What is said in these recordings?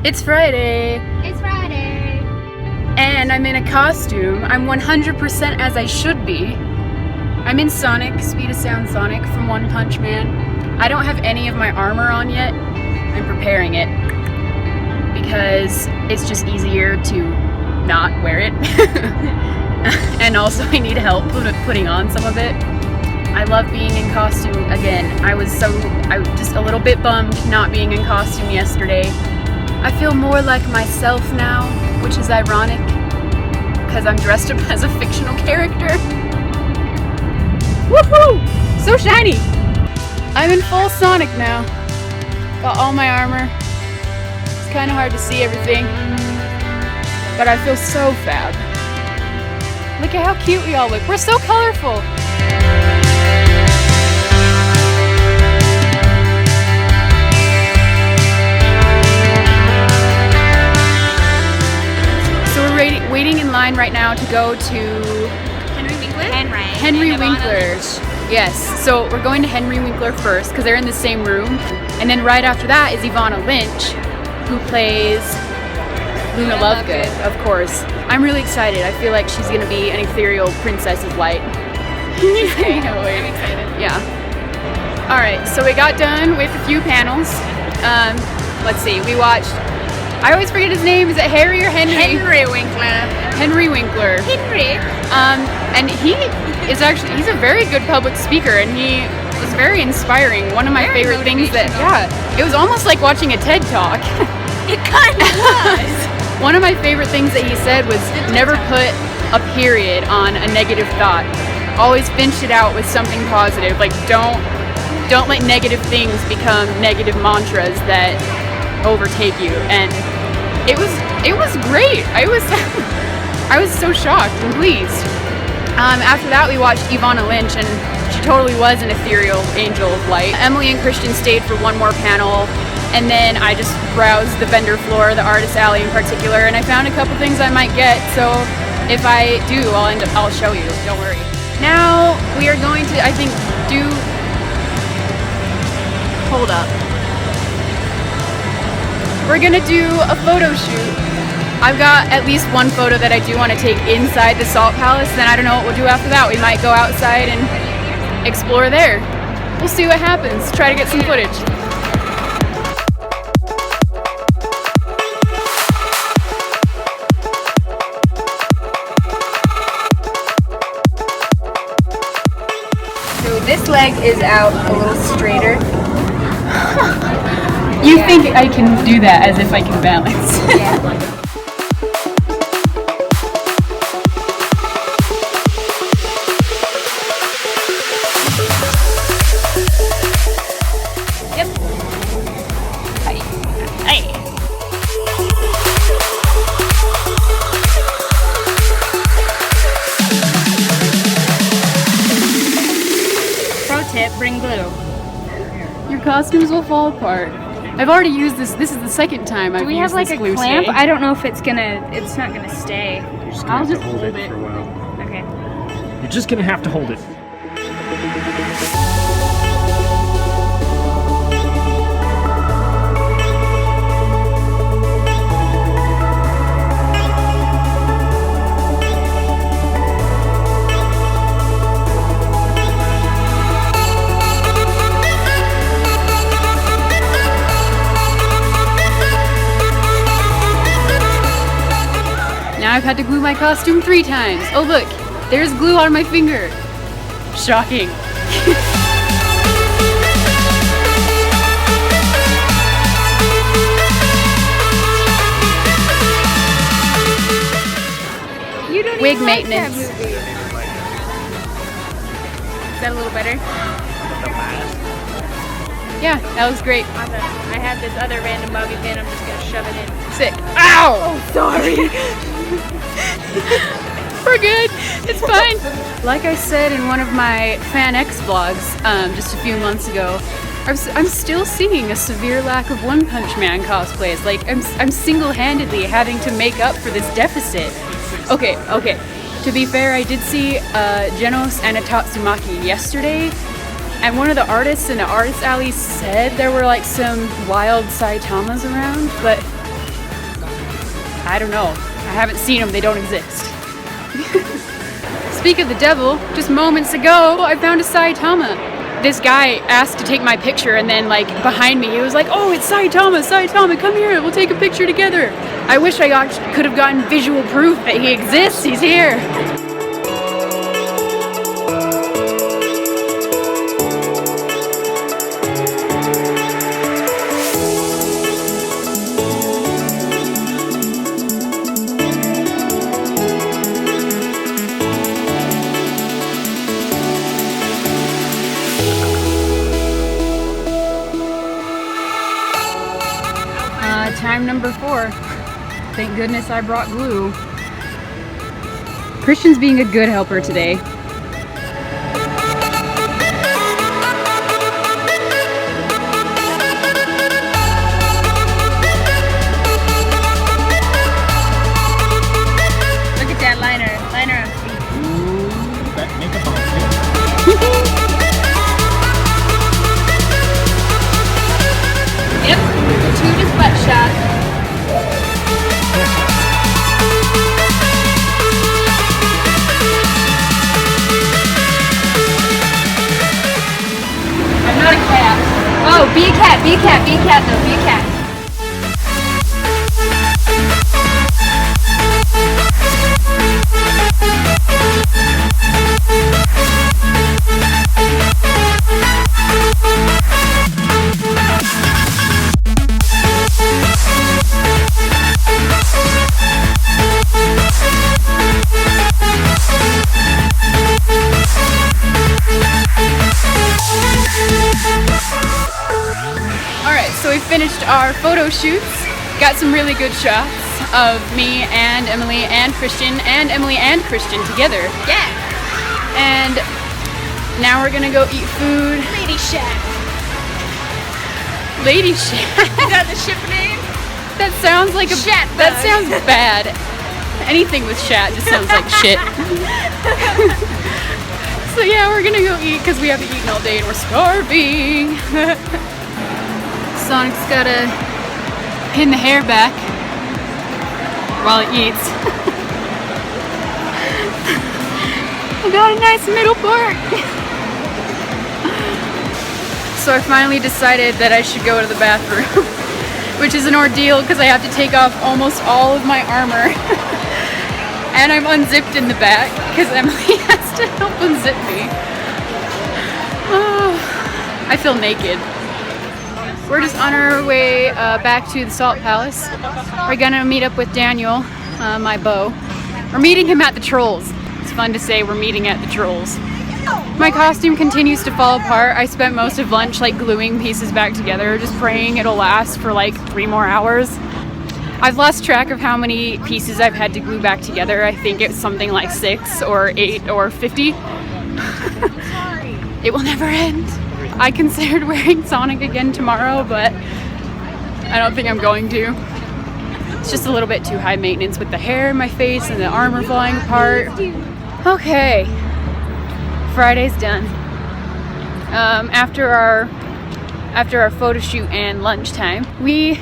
It's Friday, It's Friday. and I'm in a costume. I'm 100% as I should be. I'm in Sonic, Speed of Sound Sonic from One Punch Man. I don't have any of my armor on yet. I'm preparing it because it's just easier to not wear it. And also I need help putting on some of it. I love being in costume again. I was just a little bit bummed not being in costume yesterday. I feel more like myself now, which is ironic because I'm dressed up as a fictional character. Woohoo! So shiny! I'm in full Sonic now. Got all my armor. It's kind of hard to see everything, but I feel so fab. Look at how cute we all look. We're so colorful. Waiting in line right now to go to Henry Winkler. Yes, so we're going to Henry Winkler first because they're in the same room, and then right after that is Ivana Lynch, who plays Luna Lovegood, of course. I'm really excited. I feel like she's going to be an ethereal princess of light. I'm excited. Yeah. All right, so we got done with a few panels. Let's see, we watched. I always forget his name. Is it Harry or Henry? Henry Winkler. Henry Winkler. Henry. And he's a very good public speaker, and he was very inspiring. One of my favorite things it was almost like watching a TED Talk. It kind of was. One of my favorite things that he said was never put a period on a negative thought. Always finish it out with something positive. Like don't let negative things become negative mantras that overtake you. And it was great. I was so shocked and pleased. After that we watched Ivana Lynch, and she totally was an ethereal angel of light. Emily and Christian stayed for one more panel, and then I just browsed the vendor floor, the artist alley in particular, and I found a couple things I might get. So if I do, I'll show you, don't worry. Now we are going to, I think, hold up. We're gonna do a photo shoot. I've got at least one photo that I do want to take inside the Salt Palace, then I don't know what we'll do after that. We might go outside and explore there. We'll see what happens. Try to get some footage. So this leg is out a little straighter. You think I can do that as if I can balance. Yeah. Yep. Hey. Pro tip, bring glue. Your costumes will fall apart. I've already used this. This is the second time I've used this glue. Do we have like a clamp? today. I don't know if it's not gonna stay. You're just I'll gonna have just to hold hold it it. for a while. Okay. You're just gonna have to hold it. Now I've had to glue my costume 3 times. Oh look, there's glue on my finger. Shocking. You don't Wig even maintenance. Like that movie. Is that a little better? Yeah, that was great. Awesome. I have this other random bobby pin. I'm just gonna shove it in. Sick. Ow! Oh, sorry. We're good. It's fine. Like I said in one of my Fan X vlogs just a few months ago, I'm still seeing a severe lack of One Punch Man cosplays. Like I'm single-handedly having to make up for this deficit. Okay. To be fair, I did see Genos and a Tatsumaki yesterday, and one of the artists in the artist alley said there were like some wild Saitamas around, but I don't know. I haven't seen them. They don't exist. Speak of the devil, just moments ago, I found a Saitama. This guy asked to take my picture, and then like behind me, he was like, "Oh, it's Saitama, Saitama, come here, we'll take a picture together." I wish I could have gotten visual proof that he exists. He's here. Time number 4. Thank goodness I brought glue. Christian's being a good helper today. Look at that liner on feet. Ooh, that makeup on Yep, gratuitous butt shot. I'm not a cat. Oh, be a cat, be a cat, be a cat though, be a cat. So we finished our photo shoots, got some really good shots of me and Emily and Christian together. Yeah. And now we're gonna go eat food. Lady Shack. Lady Shack. Is that the ship name? That sounds like a Shat that bug. sounds bad. Anything with shat just sounds like shit. So yeah, we're gonna go eat because we haven't eaten all day and we're starving. Sonic's gotta pin the hair back while he eats. I got a nice middle part. So I finally decided that I should go to the bathroom, which is an ordeal because I have to take off almost all of my armor. And I'm unzipped in the back because Emily has to help unzip me. Oh, I feel naked. We're just on our way back to the Salt Palace. We're gonna meet up with Daniel, my beau. We're meeting him at the Trolls. It's fun to say we're meeting at the Trolls. My costume continues to fall apart. I spent most of lunch like gluing pieces back together, just praying it'll last for like 3 more hours. I've lost track of how many pieces I've had to glue back together. I think it's something like 6 or 8 or 50. It will never end. I considered wearing Sonic again tomorrow, but I don't think I'm going to. It's just a little bit too high maintenance with the hair in my face and the armor falling apart. Okay, Friday's done. After our photo shoot and lunchtime, we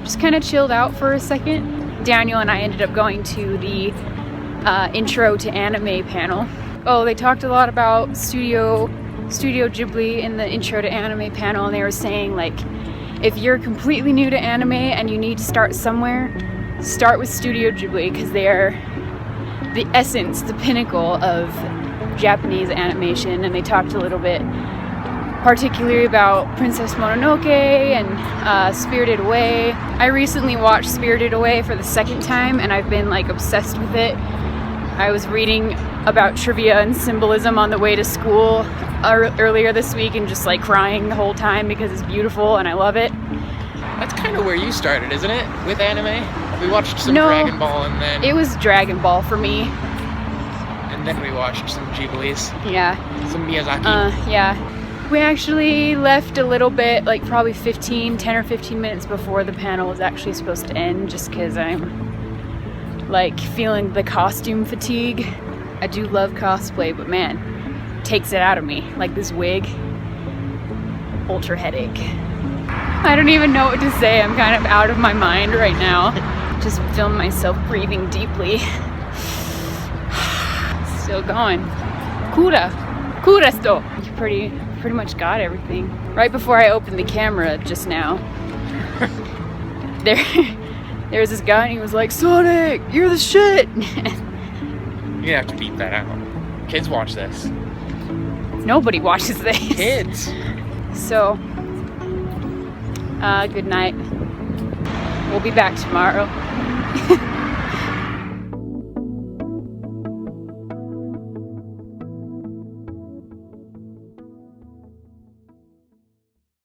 just kind of chilled out for a second. Daniel and I ended up going to the intro to anime panel. Oh, they talked a lot about Studio Ghibli in the intro to anime panel, and they were saying like, if you're completely new to anime and you need to start somewhere, start with Studio Ghibli because they are the essence, the pinnacle of Japanese animation. And they talked a little bit particularly about Princess Mononoke and Spirited Away. I recently watched Spirited Away for the 2nd time and I've been like obsessed with it. I was reading about trivia and symbolism on the way to school earlier this week and just like crying the whole time because it's beautiful and I love it. That's kind of where you started, isn't it? With anime? We watched some No, Dragon Ball and then... It was Dragon Ball for me. And then we watched some Ghibli's. Yeah. Some Miyazaki. Yeah. We actually left a little bit, like probably 10 or 15 minutes before the panel was actually supposed to end, just because I'm like feeling the costume fatigue. I do love cosplay, but man, it takes it out of me. Like this wig, ultra headache. I don't even know what to say. I'm kind of out of my mind right now. Just film myself breathing deeply. Still going. Cura sto. You pretty much got everything. Right before I opened the camera just now, there was this guy and he was like, Sonic, you're the shit. You're gonna have to beat that out. Kids watch this. Nobody watches this. Kids. So, good night. We'll be back tomorrow.